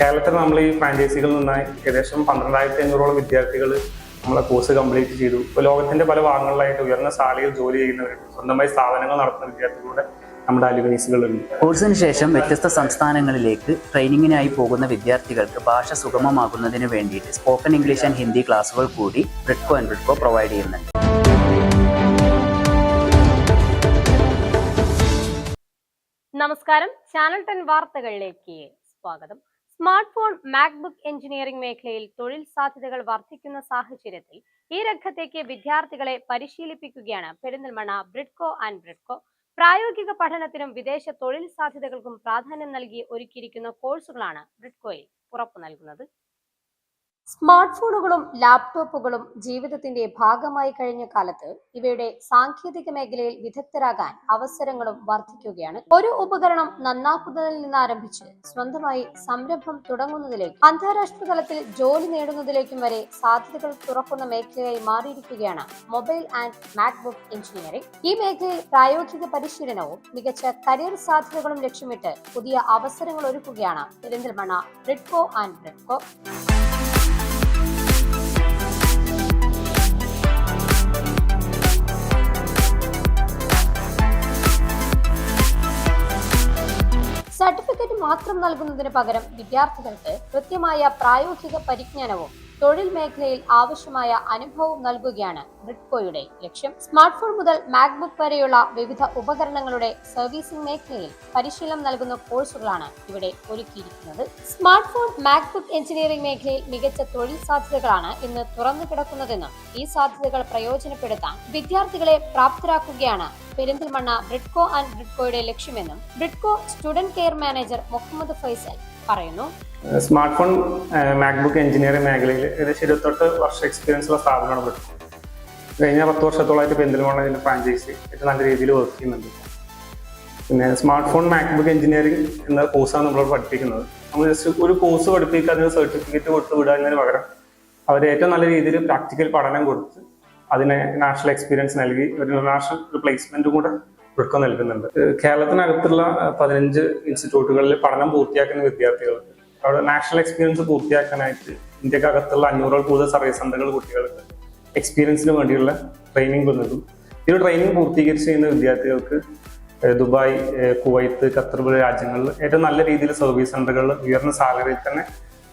കേരളത്തിൽ നമ്മൾ ഈ ഫ്രാഞ്ചൈസികളിൽ നിന്നായി ഏകദേശം 12,500 വിദ്യാർത്ഥികൾ നമ്മളെ കോഴ്സ് കംപ്ലീറ്റ് ചെയ്തു. ഇപ്പോൾ ലോകത്തിന്റെ പല ഭാഗങ്ങളിലായിട്ട് ഉയർന്ന സാലറിയിൽ ജോലി ചെയ്യുന്നവരുണ്ട്, സ്വന്തമായി സ്ഥാപനങ്ങൾ നടത്തുന്ന വിദ്യാർത്ഥികളുടെ നമ്മുടെ അലുമിനീസുകളുണ്ട്. കോഴ്സിന് ശേഷം വ്യത്യസ്ത സംസ്ഥാനങ്ങളിലേക്ക് ട്രെയിനിങ്ങിനായി പോകുന്ന വിദ്യാർത്ഥികൾക്ക് ഭാഷ സുഗമമാകുന്നതിന് വേണ്ടിയിട്ട് സ്പോക്കൺ ഇംഗ്ലീഷ് ആൻഡ് ഹിന്ദി ക്ലാസുകൾ കൂടി ബ്രിഡ്കോ ആൻഡ് ബ്രിഡ്കോ പ്രൊവൈഡ് ചെയ്യുന്നുണ്ട്. നമസ്കാരം, ചാനൽ 10 വാർത്തകളിലേക്ക് സ്വാഗതം. സ്മാർട്ട് ഫോൺ, മാക്ബുക്ക് എഞ്ചിനീയറിംഗ് മേഖലയിൽ തൊഴിൽ സാധ്യതകൾ വർദ്ധിക്കുന്ന സാഹചര്യത്തിൽ ഈ രംഗത്തേക്ക് വിദ്യാർത്ഥികളെ പരിശീലിപ്പിക്കുകയാണ് പെരിന്തൽമണ്ണ ബ്രിഡ്കോ ആൻഡ് ബ്രിഡ്കോ. പ്രായോഗിക പഠനത്തിനും വിദേശ തൊഴിൽ സാധ്യതകൾക്കും പ്രാധാന്യം നൽകി ഒരുക്കിയിരിക്കുന്ന കോഴ്സുകളാണ് ബ്രിഡ്കോയിൽ ഉറപ്പു നൽകുന്നത്. സ്മാർട്ട് ഫോണുകളും ലാപ്ടോപ്പുകളും ജീവിതത്തിന്റെ ഭാഗമായി കഴിഞ്ഞ കാലത്ത് ഇവയുടെ സാങ്കേതിക മേഖലയിൽ വിദഗ്ധരാകാൻ അവസരങ്ങളും വർദ്ധിക്കുകയാണ്. ഒരു ഉപകരണം നന്നാക്കുന്നതിൽ നിന്ന് ആരംഭിച്ച് സ്വന്തമായി സംരംഭം തുടങ്ങുന്നതിലേക്കും അന്താരാഷ്ട്ര തലത്തിൽ ജോലി നേടുന്നതിലേക്കും വരെ സാധ്യതകൾ തുറക്കുന്ന മേഖലയായി മാറിയിരിക്കുകയാണ് മൊബൈൽ ആൻഡ് മാക്ബുക്ക് എഞ്ചിനീയറിംഗ്. ഈ മേഖലയിൽ പ്രായോഗിക പരിശീലനവും മികച്ച കരിയർ സാധ്യതകളും ലക്ഷ്യമിട്ട് പുതിയ അവസരങ്ങൾ ഒരുക്കുകയാണ് പെരിന്തൽമണ്ണ ബ്രിഡ്കോ ആൻഡ് ബ്രിഡ്കോ. സർട്ടിഫിക്കറ്റ് മാത്രം നൽകുന്നതിന് പകരം വിദ്യാർത്ഥികൾക്ക് കൃത്യമായ പ്രായോഗിക പരിജ്ഞാനവും തൊഴിൽ മേഖലയിൽ ആവശ്യമായ അനുഭവവും നൽകുകയാണ് ബ്രിഡ്കോയുടെ ലക്ഷ്യം. സ്മാർട്ട് ഫോൺ മുതൽ മാക്ബുക്ക് വരെയുള്ള വിവിധ ഉപകരണങ്ങളുടെ സർവീസിംഗ് മേഖലയിൽ പരിശീലനം നൽകുന്ന കോഴ്സുകളാണ് ഇവിടെ ഒരുക്കിയിരിക്കുന്നത്. സ്മാർട്ട് ഫോൺ, മാക്ബുക്ക് എഞ്ചിനീയറിംഗ് മേഖലയിൽ മികച്ച തൊഴിൽ സാധ്യതകളാണ് ഇന്ന് തുറന്നു കിടക്കുന്നതെന്നും ഈ സാധ്യതകൾ പ്രയോജനപ്പെടുത്താൻ വിദ്യാർത്ഥികളെ പ്രാപ്തരാക്കുകയാണ് പെരിന്തൽമണ്ണ ബ്രിഡ്കോ ആൻഡ് ബ്രിഡ്കോയുടെ ലക്ഷ്യമെന്നും Bridco student care manager Muhammad Faisal പറയുന്നു. സ്മാർട്ട് ഫോൺ, മാക്ബുക്ക് എഞ്ചിനീയറിംഗ് മേഖലയിൽ ഏകദേശം 28 വർഷം എക്സ്പീരിയൻസ് ഉള്ള സ്ഥാപനമാണ് ബ്രിഡ്കോ. കഴിഞ്ഞ 10 വർഷത്തോളമായിട്ട് പെരിന്തൽമണ്ണ ഇതിന്റെ ഫ്രാഞ്ചൈസി ഏറ്റവും നല്ല രീതിയിൽ വർക്ക് ചെയ്യുന്നുണ്ട്. പിന്നെ സ്മാർട്ട് ഫോൺ, മാക്ബുക്ക് എഞ്ചിനീയറിംഗ് എന്ന കോഴ്സാണ് നമ്മളോട് പഠിപ്പിക്കുന്നത്. നമ്മൾ ജസ്റ്റ് ഒരു കോഴ്സ് പഠിപ്പിക്കുക, അതിന് സർട്ടിഫിക്കറ്റ് കൊടുത്ത് വിടുക എന്നതിന് പകരം അവർ ഏറ്റവും നല്ല രീതിയിൽ പ്രാക്ടിക്കൽ പഠനം കൊടുത്ത് അതിനെ നാഷണൽ എക്സ്പീരിയൻസ് നൽകി ഒരു ഇന്റർനാഷണൽ പ്ലേസ്മെന്റും കൂടെ ബ്രിഡ്കോ നൽകുന്നുണ്ട്. കേരളത്തിനകത്തുള്ള 15 ഇൻസ്റ്റിറ്റ്യൂട്ടുകളിൽ പഠനം പൂർത്തിയാക്കുന്ന വിദ്യാർത്ഥികൾക്ക് അവിടെ നാഷണൽ എക്സ്പീരിയൻസ് പൂർത്തിയാക്കാനായിട്ട് ഇന്ത്യക്കകത്തുള്ള 500 കൂടുതൽ സർവീസ് സെന്ററുകൾ കുട്ടികൾക്ക് എക്സ്പീരിയൻസിന് വേണ്ടിയുള്ള ട്രെയിനിങ് നൽകും. ഈ ട്രെയിനിങ് പൂർത്തീകരിച്ച് ചെയ്യുന്ന വിദ്യാർത്ഥികൾക്ക് ദുബായ്, കുവൈത്ത്, ഖത്തർ പോലെ രാജ്യങ്ങളിൽ ഏറ്റവും നല്ല രീതിയിൽ സർവീസ് സെന്ററുകളിൽ ഉയർന്ന സാലറിയിൽ തന്നെ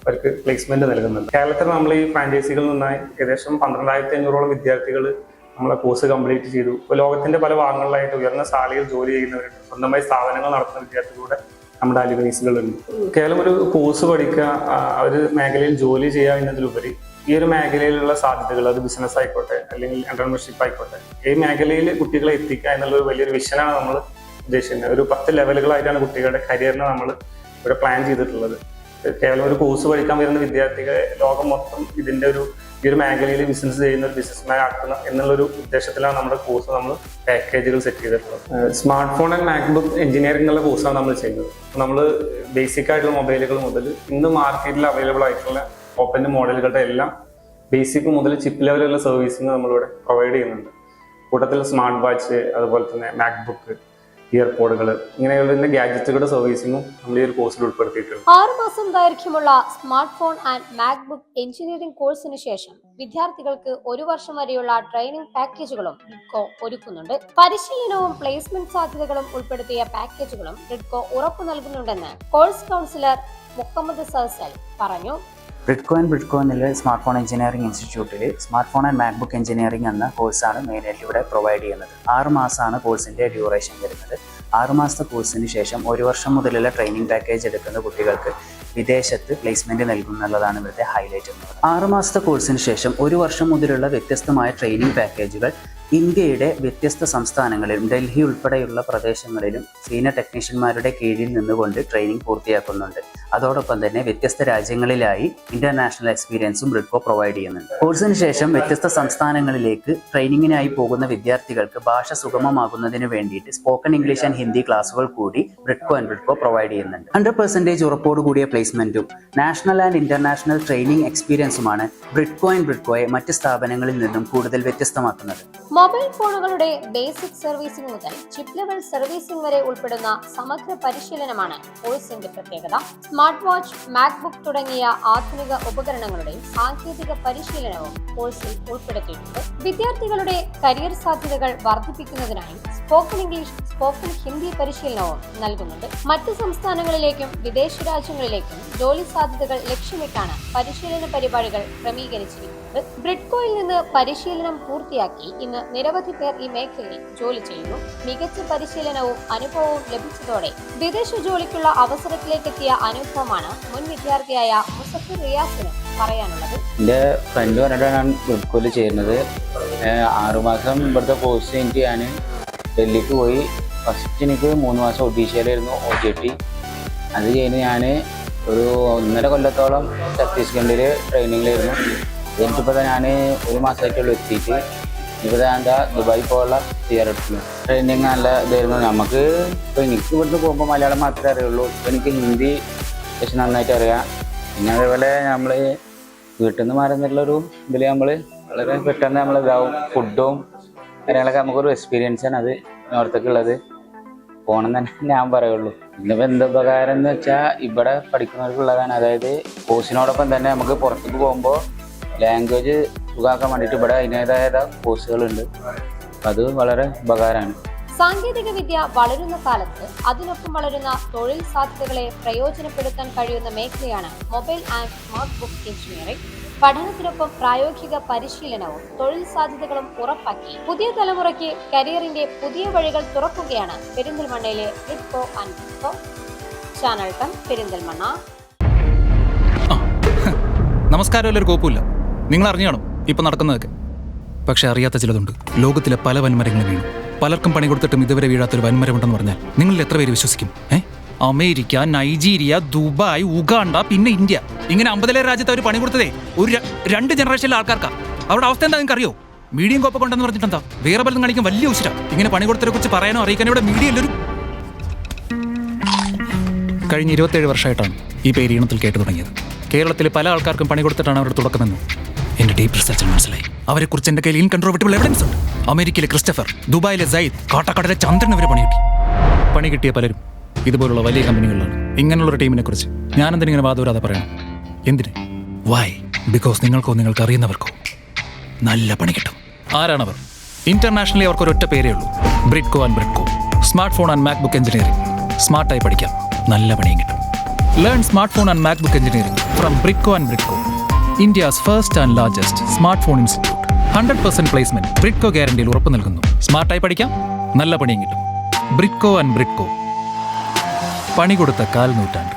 അവർക്ക് പ്ലേസ്മെന്റ് നൽകുന്നുണ്ട്. കേരളത്തിൽ നമ്മൾ ഈ ഫ്രാഞ്ചൈസികളിൽ നിന്നായി ഏകദേശം 12,500 വിദ്യാർത്ഥികൾ നമ്മളെ കോഴ്സ് കംപ്ലീറ്റ് ചെയ്തു. ഇപ്പോൾ ലോകത്തിന്റെ പല ഭാഗങ്ങളിലായിട്ട് ഉയർന്ന സാലറിയിൽ ജോലി ചെയ്യുന്നവരുണ്ട്, സ്വന്തമായി സ്ഥാപനങ്ങൾ നടത്തുന്ന വിദ്യാർത്ഥികളുടെ നമ്മുടെ അലുമിനീസുകളുണ്ട്. കേവലം ഒരു കോഴ്സ് പഠിക്കുക, ഒരു മേഖലയിൽ ജോലി ചെയ്യുക എന്നതിലുപരി ഈ ഒരു മേഖലയിലുള്ള സാധ്യതകൾ, അത് ബിസിനസ് ആയിക്കോട്ടെ അല്ലെങ്കിൽ എന്റർപ്രണർഷിപ്പ് ആയിക്കോട്ടെ, ഈ മേഖലയിൽ കുട്ടികളെ എത്തിക്കുക എന്നുള്ള വലിയൊരു വിഷനാണ് നമ്മൾ ഉദ്ദേശിക്കുന്നത്. ഒരു 10 ലെവലുകളായിട്ടാണ് കുട്ടികളുടെ കരിയറിനെ നമ്മൾ ഇവിടെ പ്ലാൻ ചെയ്തിട്ടുള്ളത്. കേവലം ഒരു കോഴ്സ് പഠിക്കാൻ വരുന്ന വിദ്യാർത്ഥികളെ ലോകം മൊത്തം ഈ ഒരു മേഖലയിൽ ബിസിനസ് ചെയ്യുന്ന ഒരു ബിസിനസ്മാൻ ആക്കണം എന്നുള്ളൊരു ഉദ്ദേശത്തിലാണ് നമ്മുടെ കോഴ്സ് നമ്മൾ പാക്കേജുകൾ സെറ്റ് ചെയ്തിട്ടുള്ളത്. സ്മാർട്ട് ഫോൺ ആൻഡ് മാക്ബുക്ക് എഞ്ചിനീയറിംഗുള്ള കോഴ്സാണ് നമ്മൾ ചെയ്യുന്നത്. നമ്മൾ ബേസിക് ആയിട്ടുള്ള മൊബൈലുകൾ മുതൽ ഇന്ന് മാർക്കറ്റിൽ അവൈലബിൾ ആയിട്ടുള്ള ഓപ്പൺ മോഡലുകളുടെ എല്ലാം ബേസിക് മുതൽ ചിപ്പ് ലെവലുള്ള സർവീസിങ് നമ്മളിവിടെ പ്രൊവൈഡ് ചെയ്യുന്നുണ്ട്. കൂട്ടത്തിൽ സ്മാർട്ട് വാച്ച്, അതുപോലെ തന്നെ മാക്ബുക്ക്, ഇയർപോഡുകൾ, ഇങ്ങനെയുള്ള ഗാഡ്ജറ്റുകളുടെ സർവീസിങ്ങും നമ്മൾ ഈ ഒരു കോഴ്സിൽ ഉൾപ്പെടുത്തിയിട്ടുണ്ട്. 6 മാസം ദൈർഘ്യമുള്ള smart phone and MacBook engineering കോഴ്സിന് ശേഷം വിദ്യാർത്ഥികൾക്ക് 1 വർഷം വരെയുള്ള ട്രെയിനിംഗ് പാക്കേജുകളും ബ്രിഡ്കോ ഒരുക്കുന്നുണ്ട്. പരിശീലനവും പ്ലേസ്മെന്റ് സാധ്യതകളും ഉൾപ്പെടുത്തിയ പാക്കേജുകളും ബ്രിഡ്കോ ഉറപ്പു നൽകുന്നുണ്ടെന്ന് കോഴ്സ് കൗൺസിലർ മുഹമ്മദ് ഫൈസൽ പറഞ്ഞു. ബ്രിഡ്കോ ആൻഡ് ബ്രിഡ്കോ എന്നുള്ള സ്മാർട്ട് ഫോൺ എഞ്ചിനീയറിംഗ് ഇൻസ്റ്റിറ്റ്യൂട്ടിൽ smart phone and MacBook engineering എന്ന കോഴ്സാണ് മെയിനായിട്ട് ഇവിടെ പ്രൊവൈഡ് ചെയ്യുന്നത്. 6 മാസമാണ് കോഴ്സിൻ്റെ ഡ്യൂറേഷൻ വരുന്നത്. 6 മാസത്തെ കോഴ്സിന് ശേഷം 1 വർഷം മുതലുള്ള ട്രെയിനിങ് പാക്കേജ് എടുക്കുന്ന കുട്ടികൾക്ക് വിദേശത്ത് പ്ലേസ്മെന്റ് നൽകുന്നുള്ളതാണ് ഇവിടുത്തെ ഹൈലൈറ്റ് എന്നത്. 6 മാസത്തെ കോഴ്സിന് ശേഷം 1 വർഷം മുതലുള്ള വ്യത്യസ്തമായ ട്രെയിനിങ് പാക്കേജുകൾ ഇന്ത്യയുടെ വ്യത്യസ്ത സംസ്ഥാനങ്ങളിലും ഡൽഹി ഉൾപ്പെടെയുള്ള പ്രദേശങ്ങളിലും സീനിയർ ടെക്നീഷ്യന്മാരുടെ കീഴിൽ നിന്നുകൊണ്ട് ട്രെയിനിങ് പൂർത്തിയാക്കുന്നുണ്ട്. അതോടൊപ്പം തന്നെ വ്യത്യസ്ത രാജ്യങ്ങളിലായി ഇന്റർനാഷണൽ എക്സ്പീരിയൻസും ബ്രിഡ്കോ പ്രൊവൈഡ് ചെയ്യുന്നുണ്ട്. കോഴ്സിന് ശേഷം വ്യത്യസ്ത സംസ്ഥാനങ്ങളിലേക്ക് ട്രെയിനിങ്ങിനായി പോകുന്ന വിദ്യാർത്ഥികൾക്ക് ഭാഷ സുഗമമാകുന്നതിന് വേണ്ടിയിട്ട് സ്പോക്കൺ ഇംഗ്ലീഷ് ആൻഡ് ഹിന്ദി ക്ലാസുകൾ കൂടി ബ്രിഡ്കോ ആൻഡ് ബ്രിഡ്കോ പ്രൊവൈഡ് ചെയ്യുന്നുണ്ട്. 100% ഉറപ്പോട് കൂടിയ പ്ലേസ്മെന്റും നാഷണൽ ആൻഡ് ഇന്റർനാഷണൽ ട്രെയിനിങ് എക്സ്പീരിയൻസുമാണ് ബ്രിഡ്കോ ആൻഡ് ബ്രിഡ്കോയെ മറ്റ് സ്ഥാപനങ്ങളിൽ നിന്നും കൂടുതൽ വ്യത്യസ്തമാക്കുന്നത്. മൊബൈൽ ഫോണുകളുടെ ബേസിക് സർവീസിംഗ് മുതൽ ചിപ്പ് ലെവൽ സർവീസിംഗ് വരെ ഉൾപ്പെടുന്ന സമഗ്ര പരിശീലനമാണ് കോഴ്സിന്റെ പ്രത്യേകത. സ്മാർട്ട് വാച്ച്, മാക്ബുക്ക് തുടങ്ങിയ ആധുനിക ഉപകരണങ്ങളുടെ സാങ്കേതിക പരിശീലനവും കോഴ്സിൽ ഉൾപ്പെടുത്തിയിട്ടുണ്ട്. വിദ്യാർത്ഥികളുടെ കരിയർ സാധ്യതകൾ വർദ്ധിപ്പിക്കുന്നതിനായി സ്പോക്കൺ ഇംഗ്ലീഷ്, സ്പോക്കൺ ഹിന്ദി പരിശീലനവും നൽകുന്നുണ്ട്. മറ്റ് സംസ്ഥാനങ്ങളിലേക്കും വിദേശ രാജ്യങ്ങളിലേക്കും ജോലി സാധ്യതകൾ ലക്ഷ്യമിട്ടാണ് പരിശീലന പരിപാടികൾ ക്രമീകരിച്ചിരിക്കുന്നത്. ബ്രിഡ്കോയിൽ നിന്ന് പരിശീലനം പൂർത്തിയാക്കി ഇന്ന് നിരവധി പേർ ഈ മേഖലയിൽ ജോലി ചെയ്യുന്നു. മികച്ച പരിശീലനവും അനുഭവവും ലഭിച്ചതോടെ വിദേശ ജോലിക്കുള്ള അവസരത്തിലേക്ക് എത്തിയ അനുഭവമാണ് മുൻ വിദ്യാർത്ഥിയായ മുസഫിർ റിയാസിന് പറയാനുള്ളത്. എൻ്റെ ഫ്രണ്ട് പറഞ്ഞിട്ടാണ് ഞാൻ ബ്രിഡ്കോയിൽ ചെയ്യുന്നത്. 6 മാസം ഇവിടുത്തെ കോഴ്സ് കഴിഞ്ഞിട്ട് ഞാൻ ഡൽഹിക്ക് പോയി. ഫസ്റ്റ് എനിക്ക് 3 മാസം ഒഡീഷയിലായിരുന്നു OJT. അത് കഴിഞ്ഞ് ഞാൻ ഒരു 1.5 കൊല്ലത്തോളം ഛത്തീസ്ഗഡിൽ ട്രെയിനിങ്ങിലായിരുന്നു. എന്നിട്ടിപ്പോൾ ഞാൻ 1 മാസമായിട്ടുള്ളൂ എത്തിയിട്ട്. ഇപ്പോൾ ഞാൻ ദുബായി പോകാനുള്ള തയ്യാറെടുക്കുന്നു. ട്രെയിനിങ് നല്ല ഇതായിരുന്നു. നമുക്ക് ഇപ്പോൾ എനിക്ക് ഇവിടുന്ന് പോകുമ്പോൾ മലയാളം മാത്രമേ അറിയുള്ളൂ. ഇപ്പോൾ എനിക്ക് ഹിന്ദി പക്ഷെ നന്നായിട്ട് അറിയാം. പിന്നെ അതേപോലെ നമ്മൾ വീട്ടിൽ നിന്ന് മാറുന്നുള്ളൊരു ഇതിൽ നമ്മൾ വളരെ പെട്ടെന്ന് നമ്മൾ ഇതാവും. ഫുഡും കാര്യങ്ങളൊക്കെ നമുക്കൊരു എക്സ്പീരിയൻസാണ് അത് നോർത്തേക്കുള്ളത്. പോകണം തന്നെ ഞാൻ പറയുള്ളൂ. ഇന്നിപ്പോൾ എന്ത് ഉപകാരം എന്ന് വെച്ചാൽ ഇവിടെ പഠിക്കുന്നവർക്കുള്ളതാണ്. അതായത് കോഴ്സിനോടൊപ്പം തന്നെ നമുക്ക് പുറത്തേക്ക് പോകുമ്പോൾ ലാംഗ്വേജ് സുഖമാക്കാൻ വേണ്ടിയിട്ട് ഇവിടെ അതിൻ്റേതായ കോഴ്സുകളുണ്ട്. അത് വളരെ ഉപകാരമാണ്. സാങ്കേതിക വിദ്യ വളരുന്ന കാലത്ത് അതിനൊപ്പം വളരുന്ന തൊഴിൽ സാധ്യതകളെ പ്രയോജനപ്പെടുത്താൻ കഴിയുന്ന മേഖലയാണ് mobile and smart book engineering. പഠനത്തിനൊപ്പം പ്രായോഗിക പരിശീലനവും തൊഴിൽ സാധ്യതകളും ഉറപ്പാക്കി പുതിയ തലമുറയ്ക്ക് കരിയറിന്റെ പുതിയ വഴികൾ തുറക്കുകയാണ് പെരിന്തൽമണ്ണയിലെ ബ്രിഡ്കോ ആൻഡ് ബ്രിഡ്കോ. ചാനൽ 10 പെരിന്തൽമണ്ണ. നമസ്കാരം. ഒരു കോപ്പുമില്ല, നിങ്ങൾ അറിഞ്ഞു കാണും ഇപ്പം നടക്കുന്നതൊക്കെ. പക്ഷെ അറിയാത്ത ചിലതുണ്ട്. ലോകത്തിലെ പല വൻമരങ്ങളും വീണു. പലർക്കും പണി കൊടുത്തിട്ടും ഇതുവരെ വീഴാത്തൊരു വൻമരമുണ്ടെന്ന് പറഞ്ഞാൽ നിങ്ങളിൽ എത്ര പേര് വിശ്വസിക്കും? അമേരിക്ക, നൈജീരിയ, ദുബായ്, ഉഗാണ്ട, പിന്നെ ഇന്ത്യ, ഇങ്ങനെ 50 രാജ്യത്ത് അവർ പണി കൊടുത്തതേ ഒരു 2 ജനറേഷനിലെ ആൾക്കാർക്കാ. അവരുടെ അവസ്ഥ എന്താ നിങ്ങൾക്ക് അറിയോ? മീഡിയം കോപ്പ കൊണ്ടെന്ന് പറഞ്ഞിട്ടെന്താ വേറെ പലതും കാണിക്കും. വലിയ ഉശിര ഇങ്ങനെ പണി കൊടുത്തതിനെ കുറിച്ച് പറയാനോ അറിയിക്കാനോ ഇവിടെ മീഡിയയിലൊരു. കഴിഞ്ഞ 27 വർഷമായിട്ടാണ് ഈ പേര് ഈണത്തിൽ കേട്ടു തുടങ്ങിയത്. കേരളത്തിലെ പല ആൾക്കാർക്കും പണി കൊടുത്തിട്ടാണ് അവരുടെ തുടക്കമെന്ന് എൻ്റെ ഡീപ്പ് റിസർച്ചിൽ മനസ്സിലായി. അവരെക്കുറിച്ച് എൻ്റെ കയ്യിൽ ഇൻകൺട്രോവർട്ടിബിൾ എവിഡൻസ് ഉണ്ട്. അമേരിക്കയിലെ ക്രിസ്റ്റഫർ, ദുബായിലെ സയ്യിദ്, കാട്ടാക്കടയിലെ ചന്ദ്രൻ ഇവരെ പണി കിട്ടിയ പലരും ഇതുപോലുള്ള വലിയ കമ്പനികളിലാണ്. ഇങ്ങനെയുള്ളൊരു ടീമിനെ കുറിച്ച് ഞാനെന്തിനിങ്ങനെ വാദവരാതെ പറയണം? എന്തിന്? വൈ? ബിക്കോസ് നിങ്ങൾക്കോ നിങ്ങൾക്ക് അറിയുന്നവർക്കോ നല്ല പണി കിട്ടും. ആരാണവർ? ഇന്റർനാഷണലി അവർക്ക് ഒരൊറ്റ പേരേ ഉള്ളൂ, Bridco and Bridco. Smart phone and MacBook engineering. സ്മാർട്ടായി പഠിക്കാം, നല്ല പണിയും കിട്ടും. Learn smartphone and MacBook engineering from Bridco and Bridco, India's first and largest smartphone institute. 100% placement. Bridco guaranteeയിൽ ഉറപ്പ് നൽകുന്നു. സ്മാർട്ടായി പഠിക്കാം, നല്ല പണിയും കിട്ടും. Bridco and Bridco. പണി കൊടുത്ത 4 നൂറ്റാണ്ട്.